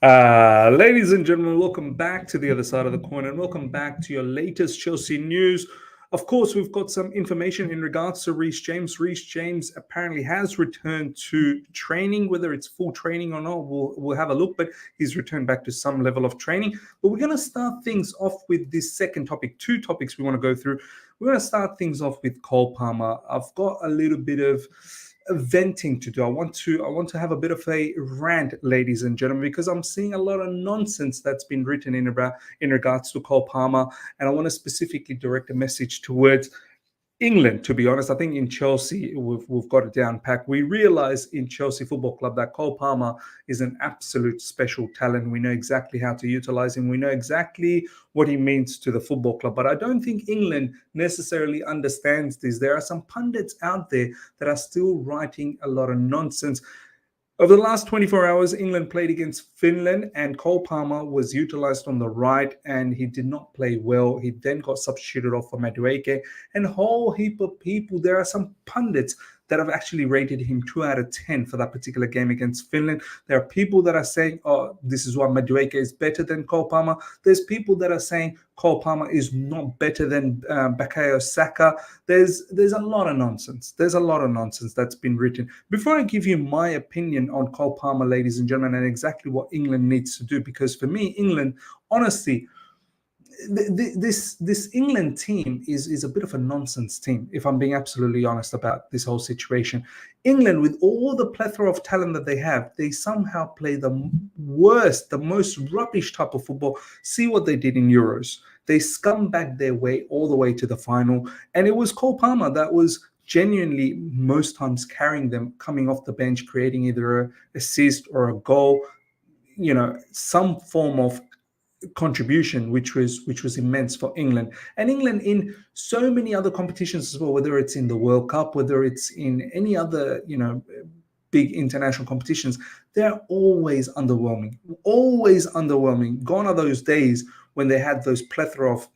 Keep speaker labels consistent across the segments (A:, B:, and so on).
A: Ladies and gentlemen, welcome back to the other side of the coin and welcome back to your latest Chelsea news. Of course, we've got some information in regards to Reece James. Reece James apparently has returned to training, whether it's full training or not, we'll have a look, but he's returned back to some level of training. But we're going to start things off with this second topic, two topics we want to go through. We're going to start things off with Cole Palmer. I've got a little bit of venting to do. I want to have a bit of a rant, ladies and gentlemen, because I'm seeing a lot of nonsense that's been written in regards to Cole Palmer, and I want to specifically direct a message towards England. To be honest, I think in Chelsea we've got it down packed. We realise in Chelsea Football Club that Cole Palmer is an absolute special talent. We know exactly how to utilise him. We know exactly what he means to the football club. But I don't think England necessarily understands this. There are some pundits out there that are still writing a lot of nonsense. Over the last 24 hours, England played against Finland and Cole Palmer was utilised on the right and he did not play well. He then got substituted off for Madueke and a whole heap of people. There are some pundits that have actually rated him 2 out of 10 for that particular game against Finland. There are people that are saying, oh, this is why Madueke is better than Cole Palmer. There's people that are saying Cole Palmer is not better than Bukayo Saka. There's a lot of nonsense. There's a lot of nonsense that's been written. Before I give you my opinion on Cole Palmer, ladies and gentlemen, and exactly what England needs to do, because for me, England, honestly, this England team is a bit of a nonsense team, if I'm being absolutely honest about this whole situation. England, with all the plethora of talent that they have, they somehow play the worst, the most rubbish type of football. See what they did in Euros. They scumbagged their way all the way to the final, and it was Cole Palmer that was genuinely most times carrying them, coming off the bench, creating either an assist or a goal, some form of contribution which was immense for England. And England in so many other competitions as well, whether it's in the World Cup, whether it's in any other big international competitions, they're always underwhelming. Gone are those days when they had those plethora of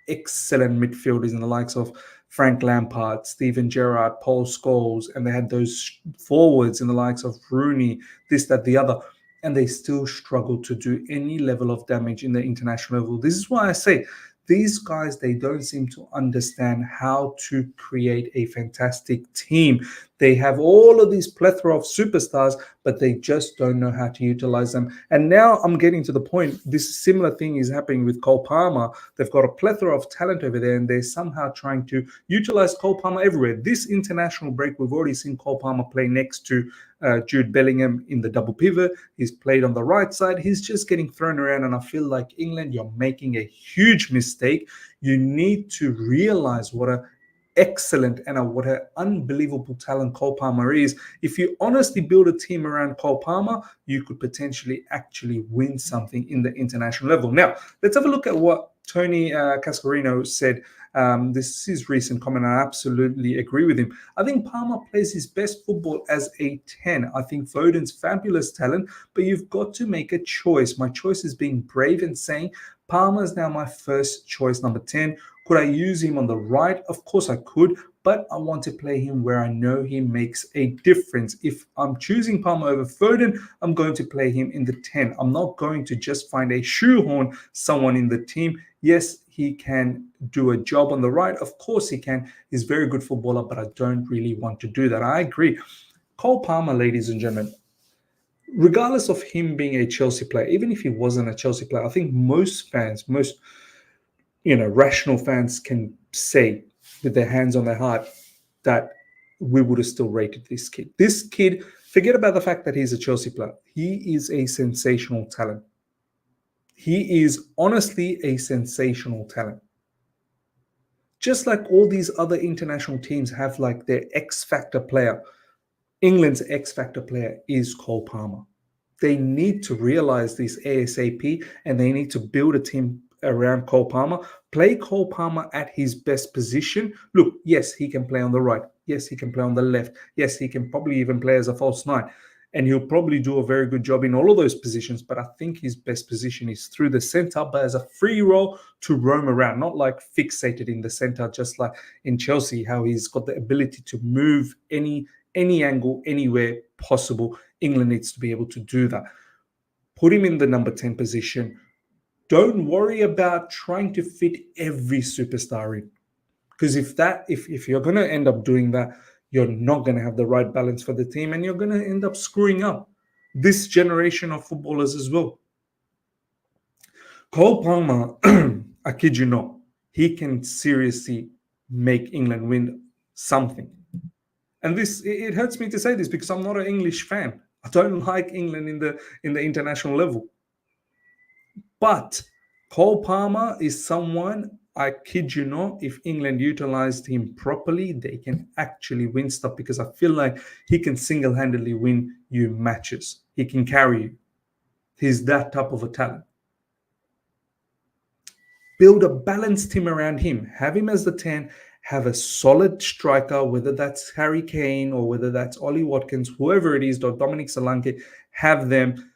A: excellent midfielders in the likes of Frank Lampard, Steven Gerrard, Paul Scholes, and they had those forwards in the likes of Rooney, this, that, the other, and they still struggle to do any level of damage in the international level. This is why I say these guys, they don't seem to understand how to create a fantastic team. They have all of these plethora of superstars, but they just don't know how to utilize them. And now I'm getting to the point, this similar thing is happening with Cole Palmer. They've got a plethora of talent over there, and they're somehow trying to utilize Cole Palmer everywhere. This international break, we've already seen Cole Palmer play next to Jude Bellingham in the double pivot. He's played on the right side. He's just getting thrown around, and I feel like England, you're making a huge mistake. You need to realize what a excellent and what an unbelievable talent Cole Palmer is. If you honestly build a team around Cole Palmer, you could potentially actually win something in the international level. Now, let's have a look at what Tony Cascarino said. This is his recent comment. I absolutely agree with him. I think Palmer plays his best football as a 10. I think Foden's fabulous talent, but you've got to make a choice. My choice is being brave and saying Palmer is now my first choice, number 10. Could I use him on the right? Of course I could, but I want to play him where I know he makes a difference. If I'm choosing Palmer over Foden, I'm going to play him in the 10. I'm not going to just find a shoehorn someone in the team. Yes, he can do a job on the right. Of course he can. He's a very good footballer, but I don't really want to do that. I agree. Cole Palmer, ladies and gentlemen, regardless of him being a Chelsea player, even if he wasn't a Chelsea player, I think most fans, most rational fans can say with their hands on their heart that we would have still rated this kid. This kid, forget about the fact that he's a Chelsea player. He is a sensational talent. He is honestly a sensational talent. Just like all these other international teams have like their X Factor player, England's X Factor player is Cole Palmer. They need to realize this ASAP, and they need to build a team around Cole Palmer. Play Cole Palmer at his best position. Look, yes, he can play on the right. Yes, he can play on the left. Yes, he can probably even play as a false nine. And he'll probably do a very good job in all of those positions. But I think his best position is through the center, but as a free role to roam around, not like fixated in the center, just like in Chelsea, how he's got the ability to move any angle, anywhere possible. England needs to be able to do that. Put him in the number 10 position. Don't worry about trying to fit every superstar in. Because if you're going to end up doing that, you're not going to have the right balance for the team, and you're going to end up screwing up this generation of footballers as well. Cole Palmer, I kid you not, he can seriously make England win something. And it hurts me to say this because I'm not an English fan. I don't like England in the international level. But Cole Palmer is someone, I kid you not, if England utilized him properly, they can actually win stuff, because I feel like he can single-handedly win you matches. He can carry you. He's that type of a talent. Build a balanced team around him. Have him as the 10. Have a solid striker, whether that's Harry Kane or whether that's Ollie Watkins, whoever it is, or Dominic Solanke. Have them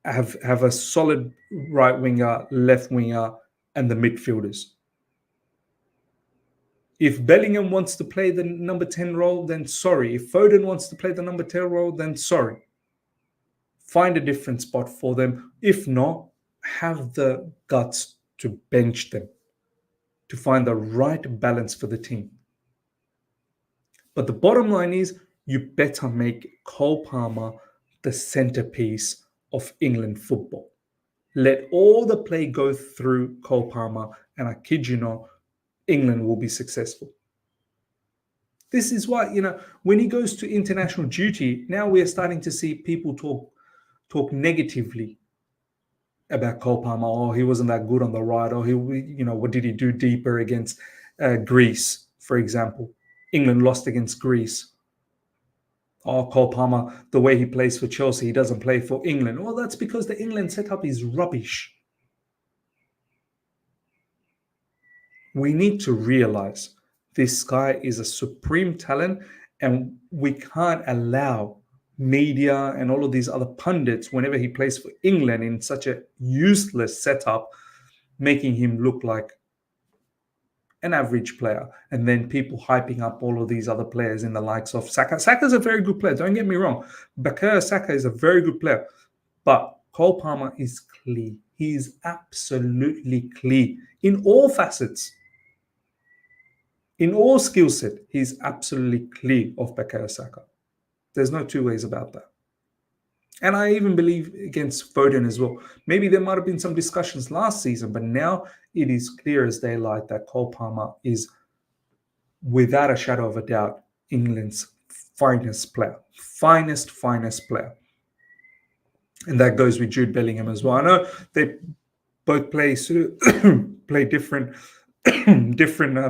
A: have a solid right winger, left winger, and the midfielders. If Bellingham wants to play the number 10 role, then sorry. If Foden wants to play the number 10 role, then sorry. Find a different spot for them. If not, have the guts to bench them, to find the right balance for the team. But the bottom line is, you better make Cole Palmer the centerpiece of England football. Let all the play go through Cole Palmer, and I kid you not, England will be successful. This is why, when he goes to international duty, now we are starting to see people talk negatively about Cole Palmer. Oh, he wasn't that good on the right. Or what did he do deeper against Greece, for example? England lost against Greece. Oh, Cole Palmer, the way he plays for Chelsea, he doesn't play for England. Well, that's because the England setup is rubbish. We need to realize this guy is a supreme talent, and we can't allow media and all of these other pundits, whenever he plays for England in such a useless setup, making him look like an average player, and then people hyping up all of these other players in the likes of Saka. Saka's a very good player, don't get me wrong. Bukayo Saka is a very good player, but Cole Palmer is clear. He is absolutely clear in all facets. In all skill set, he's absolutely clear of Bukayo Saka. There's no two ways about that. And I even believe against Foden as well. Maybe there might have been some discussions last season, but now it is clear as daylight that Cole Palmer is, without a shadow of a doubt, England's finest player. Finest player. And that goes with Jude Bellingham as well. I know they both play different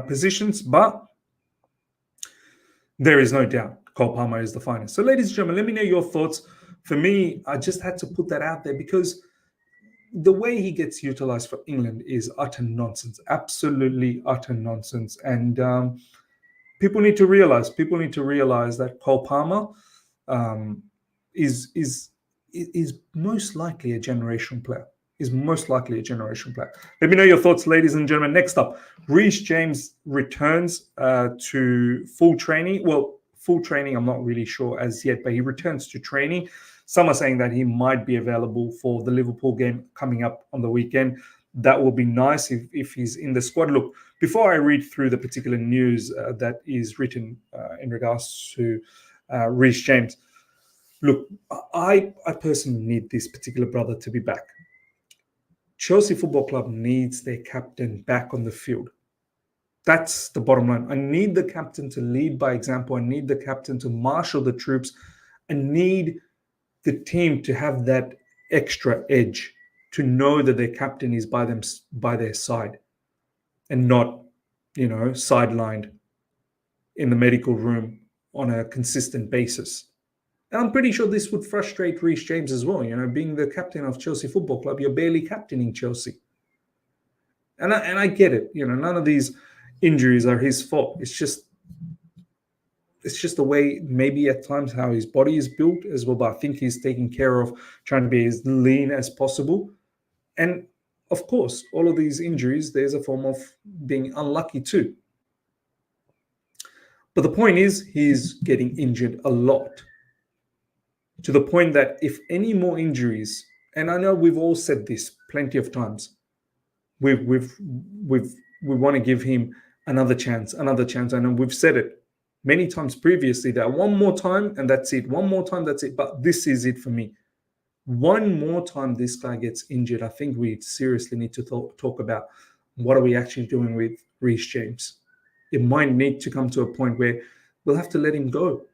A: positions, but there is no doubt Cole Palmer is the finest. So, ladies and gentlemen, let me know your thoughts. For me, I just had to put that out there because the way he gets utilized for England is utter nonsense, absolutely utter nonsense. And people need to realize that Cole Palmer is most likely a generational player. Let me know your thoughts, ladies and gentlemen. Next up, Reece James returns to full training. Well, full training, I'm not really sure as yet, but he returns to training. Some are saying that he might be available for the Liverpool game coming up on the weekend. That will be nice if he's in the squad. Look, before I read through the particular news that is written in regards to Reece James, look, I personally need this particular brother to be back. Chelsea Football Club needs their captain back on the field. That's the bottom line. I need the captain to lead by example. I need the captain to marshal the troops. I need the team to have that extra edge, to know that their captain is by their side and not, sidelined in the medical room on a consistent basis. And I'm pretty sure this would frustrate Reece James as well. Being the captain of Chelsea Football Club, you're barely captaining Chelsea. And I get it. None of these injuries are his fault. It's just the way, maybe at times, how his body is built as well. But I think he's taking care of trying to be as lean as possible. And of course, all of these injuries, there's a form of being unlucky too. But the point is, he's getting injured a lot, to the point that if any more injuries and I know we've all said this plenty of times. We want to give him another chance. And we've said it many times previously that one more time and that's it. One more time, that's it. But this is it for me. One more time this guy gets injured, I think we seriously need to talk about what are we actually doing with Reece James. It might need to come to a point where we'll have to let him go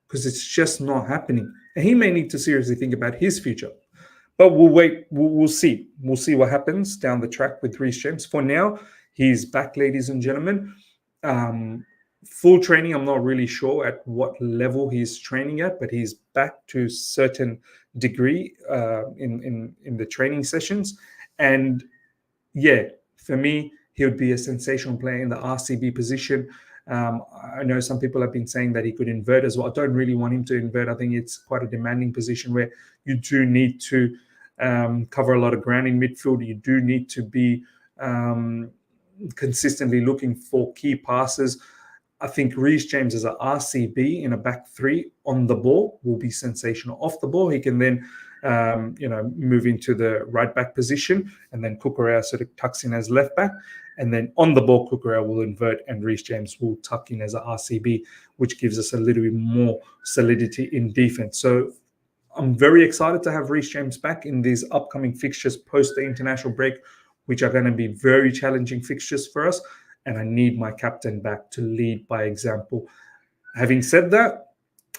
A: because it's just not happening. And he may need to seriously think about his future. But we'll wait. We'll see. We'll see what happens down the track with Reece James. For now, he's back, ladies and gentlemen. Full training, I'm not really sure at what level he's training at, but he's back to a certain degree in the training sessions. And yeah, for me, he would be a sensational player in the RCB position. I know some people have been saying that he could invert as well. I don't really want him to invert. I think it's quite a demanding position where you do need to cover a lot of ground in midfield. You do need to be consistently looking for key passes. I think Reece James as a RCB in a back three on the ball will be sensational. Off the ball, he can then move into the right back position, and then Cucurella sort of tucks in as left back. And then on the ball, Cucurella will invert and Reece James will tuck in as a RCB, which gives us a little bit more solidity in defense. So I'm very excited to have Reece James back in these upcoming fixtures post the international break, which are going to be very challenging fixtures for us. And I need my captain back to lead by example. Having said that,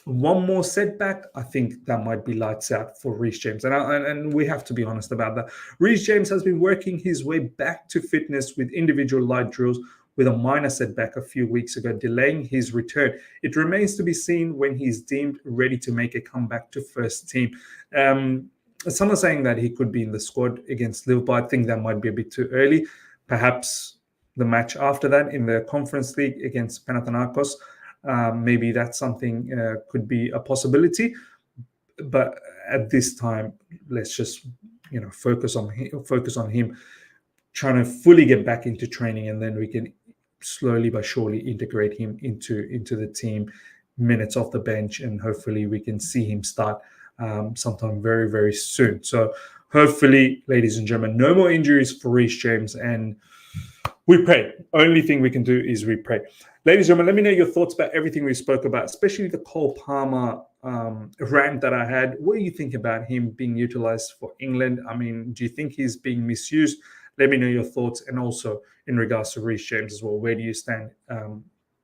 A: one more setback, I think that might be lights out for Reece James. And we have to be honest about that. Reece James has been working his way back to fitness with individual light drills with a minor setback a few weeks ago, delaying his return. It remains to be seen when he's deemed ready to make a comeback to first team. Some are saying that he could be in the squad against Liverpool. I think that might be a bit too early. Perhaps the match after that in the Conference League against Panathinaikos, maybe that's something could be a possibility. But at this time, let's just focus on him trying to fully get back into training, and then we can slowly but surely integrate him into the team, minutes off the bench, and hopefully we can see him start sometime very, very soon. So hopefully, ladies and gentlemen, no more injuries for Reece James, and we pray. Only thing we can do is we pray. Ladies and gentlemen, let me know your thoughts about everything we spoke about, especially the Cole Palmer rant that I had. What do you think about him being utilized for England? I mean, do you think he's being misused? Let me know your thoughts. And also in regards to Reece James as well, where do you stand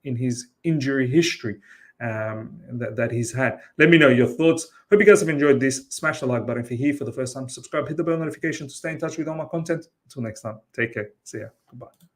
A: in his injury history that he's had? Let me know your thoughts. Hope you guys have enjoyed this. Smash the like button if you're here for the first time. Subscribe, hit the bell notification to stay in touch with all my content. Until next time, take care. See ya. Goodbye.